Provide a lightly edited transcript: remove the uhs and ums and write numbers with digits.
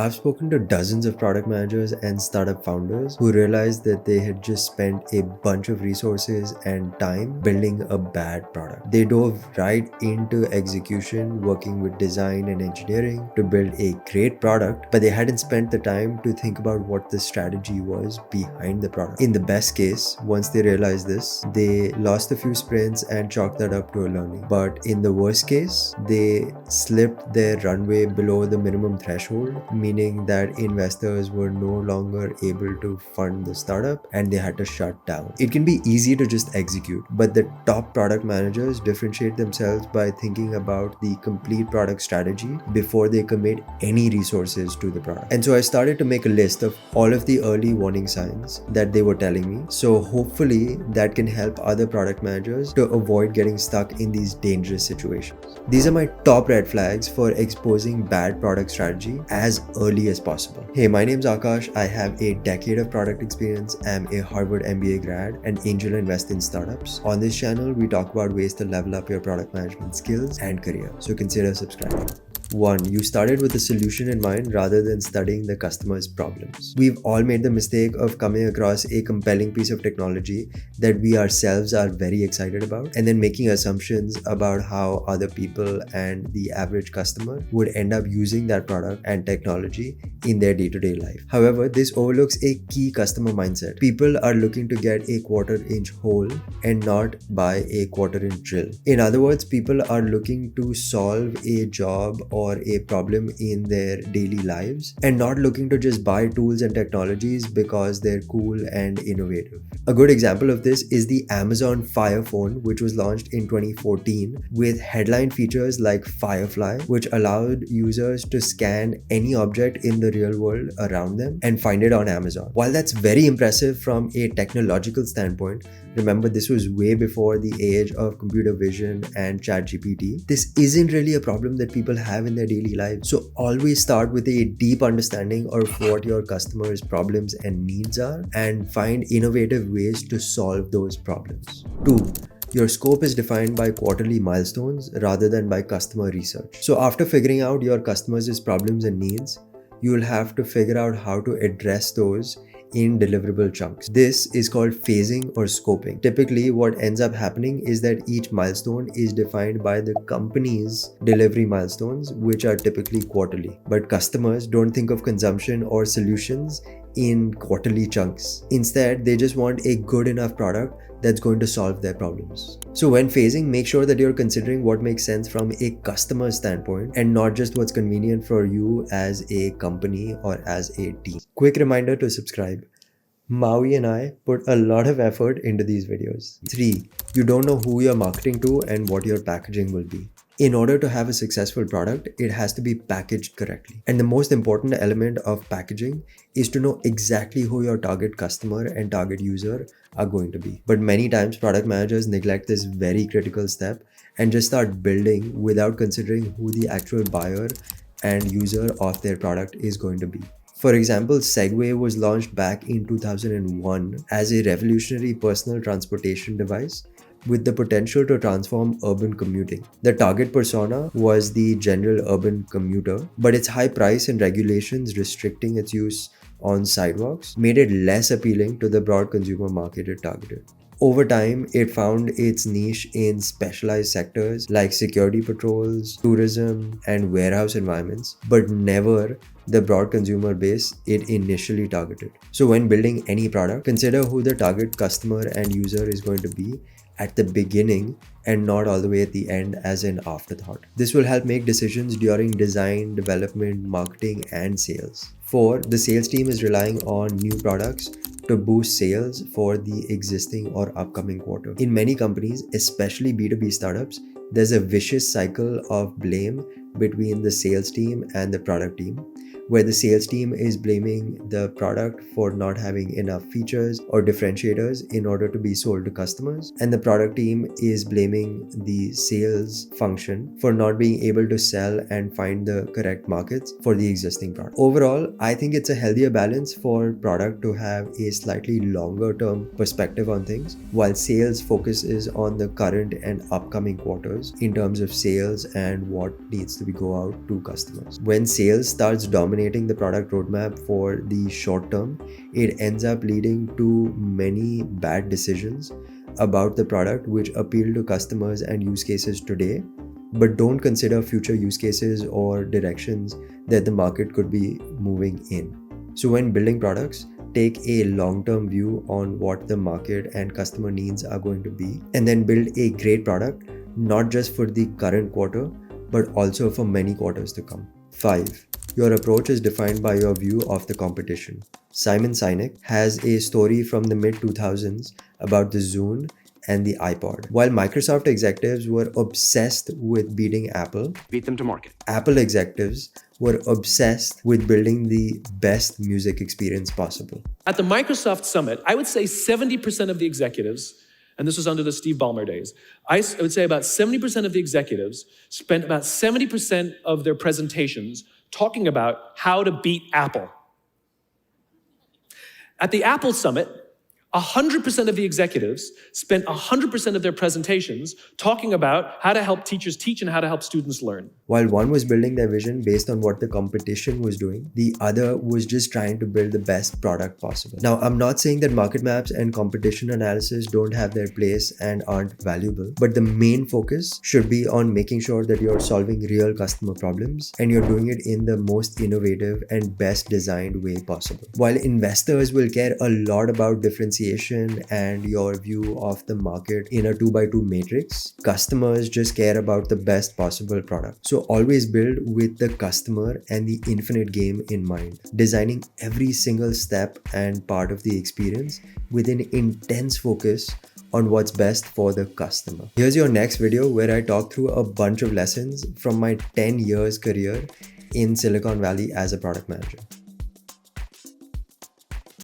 I've spoken to dozens of product managers and startup founders who realized that they had just spent a bunch of resources and time building a bad product. They dove right into execution, working with design and engineering to build a great product, but they hadn't spent the time to think about what the strategy was behind the product. In the best case, once they realized this, they lost a few sprints and chalked that up to a learning. But in the worst case, they slipped their runway below the minimum threshold, meaning that investors were no longer able to fund the startup and they had to shut down. It can be easy to just execute, but the top product managers differentiate themselves by thinking about the complete product strategy before they commit any resources to the product. And so I started to make a list of all of the early warning signs that they were telling me. So hopefully that can help other product managers to avoid getting stuck in these dangerous situations. These are my top red flags for exposing bad product strategy as early as possible. Hey, my name's Akash. I have a decade of product experience. I'm a Harvard MBA grad and angel invest in startups. On this channel, we talk about ways to level up your product management skills and career. So consider subscribing. 1. You started with a solution in mind rather than studying the customer's problems. We've all made the mistake of coming across a compelling piece of technology that we ourselves are very excited about and then making assumptions about how other people and the average customer would end up using that product and technology in their day-to-day life. However, this overlooks a key customer mindset. People are looking to get a quarter-inch hole and not buy a quarter-inch drill. In other words, people are looking to solve a job or a problem in their daily lives and not looking to just buy tools and technologies because they're cool and innovative. A good example of this is the Amazon Fire phone, which was launched in 2014 with headline features like Firefly, which allowed users to scan any object in the real world around them and find it on Amazon. While that's very impressive from a technological standpoint, remember this was way before the age of computer vision and ChatGPT. This isn't really a problem that people have in their daily lives. So always start with a deep understanding of what your customers' problems and needs are and find innovative ways to solve those problems. 2. Your scope is defined by quarterly milestones rather than by customer research. So after figuring out your customers' problems and needs, you will have to figure out how to address those in deliverable chunks. This is called phasing or scoping. Typically, what ends up happening is that each milestone is defined by the company's delivery milestones, which are typically quarterly. But customers don't think of consumption or solutions in quarterly chunks. Instead, they just want a good enough product that's going to solve their problems. So when phasing, make sure that you're considering what makes sense from a customer standpoint and not just what's convenient for you as a company or as a team. Quick reminder to subscribe. Maui and I put a lot of effort into these videos. 3. You don't know who you're marketing to and what your packaging will be. In order to have a successful product, it has to be packaged correctly. And the most important element of packaging is to know exactly who your target customer and target user are going to be. But many times product managers neglect this very critical step and just start building without considering who the actual buyer and user of their product is going to be. For example, Segway was launched back in 2001 as a revolutionary personal transportation device with the potential to transform urban commuting. The target persona was the general urban commuter, but its high price and regulations restricting its use on sidewalks made it less appealing to the broad consumer market it targeted. Over time, it found its niche in specialized sectors like security patrols, tourism, and warehouse environments, but never the broad consumer base it initially targeted. So when building any product, consider who the target customer and user is going to be at the beginning and not all the way at the end as an afterthought. This will help make decisions during design, development, marketing, and sales. 4. The sales team is relying on new products to boost sales for the existing or upcoming quarter. In many companies, especially B2B startups, there's a vicious cycle of blame between the sales team and the product team, where the sales team is blaming the product for not having enough features or differentiators in order to be sold to customers, and the product team is blaming the sales function for not being able to sell and find the correct markets for the existing product. Overall, I think it's a healthier balance for product to have a slightly longer term perspective on things, while sales focuses on the current and upcoming quarters in terms of sales and what needs to be go out to customers. When sales starts dominating dominating the product roadmap for the short term, it ends up leading to many bad decisions about the product which appeal to customers and use cases today, but don't consider future use cases or directions that the market could be moving in. So when building products, take a long-term view on what the market and customer needs are going to be, and then build a great product, not just for the current quarter, but also for many quarters to come. 5. Your approach is defined by your view of the competition. Simon Sinek has a story from the mid-2000s about the Zune and the iPod. While Microsoft executives were obsessed with beating Apple, beat them to market. Apple executives were obsessed with building the best music experience possible. At the Microsoft Summit, I would say 70% of the executives, and this was under the Steve Ballmer days, I would say about 70% of the executives spent about 70% of their presentations talking about how to beat Apple. At the Apple Summit, 100% of the executives spent 100% of their presentations talking about how to help teachers teach and how to help students learn. While one was building their vision based on what the competition was doing, the other was just trying to build the best product possible. Now, I'm not saying that market maps and competition analysis don't have their place and aren't valuable, but the main focus should be on making sure that you're solving real customer problems and you're doing it in the most innovative and best designed way possible. While investors will care a lot about differentiation and your view of the market in a 2x2 matrix, customers just care about the best possible product. So always build with the customer and the infinite game in mind, designing every single step and part of the experience with an intense focus on what's best for the customer. Here's your next video where I talk through a bunch of lessons from my 10 years career in Silicon Valley as a product manager.